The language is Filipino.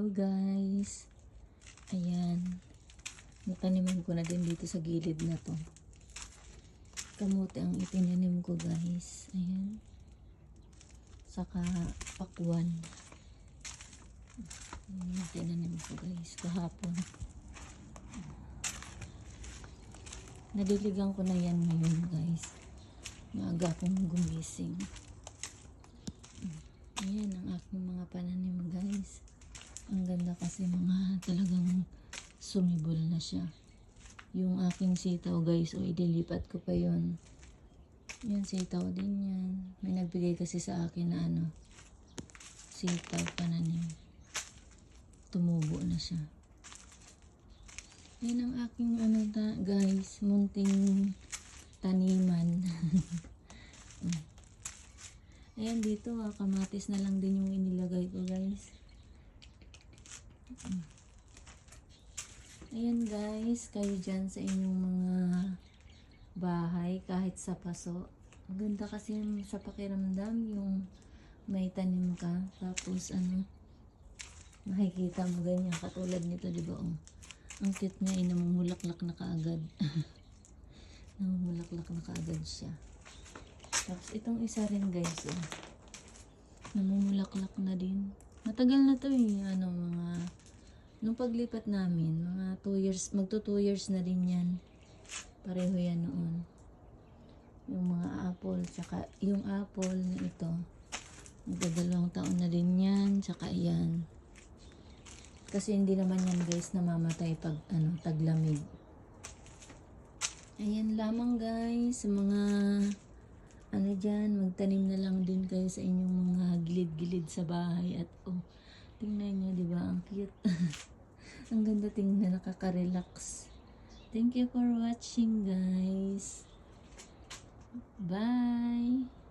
Hello guys. Ayan. Nataniman ko na din dito sa gilid na to. Kamote ang itinanim ko guys. Ayan. Saka pakwan. Ayan ang tinanim ko guys kahapon. Nadiligan ko na yan ngayon guys. Maaga akong gumising. Ayan ang aking mga pananim guys. Ang ganda kasi mga talagang sumibol na siya. Yung aking sitaw guys, o idilipat ko pa yon. Yan sitaw din yan. May nagbigay kasi sa akin na sitaw pananim. Tumubo na siya. Yan ang aking guys, munting taniman. Ayan dito kamatis na lang din yung inilagay ko guys. Ayan guys, kayo dyan sa inyong mga bahay kahit sa paso. Maganda kasi sa pakiramdam yung may tanim ka. Tapos makikita mo ganyan katulad nito, di ba? Ang cute niya, namumulaklak na kaagad. Namumulaklak na kaagad siya. Tapos itong isa rin guys, namumulaklak na din. Matagal na to mga nung paglipat namin, mga 2 years, magto 2 years na din yan. Pareho yan noon. Yung mga apple, tsaka yung apple na ito, magdadalawang taon na din yan, tsaka yan. Kasi hindi naman yan guys namamatay pag taglamig. Ayan lamang guys, sa mga dyan, magtanim na lang din kayo sa inyong mga gilid-gilid sa bahay. At tingnan nyo, di ba? Ang cute. Ang ganda tingnan, nakaka-relax. Thank you for watching guys. Bye!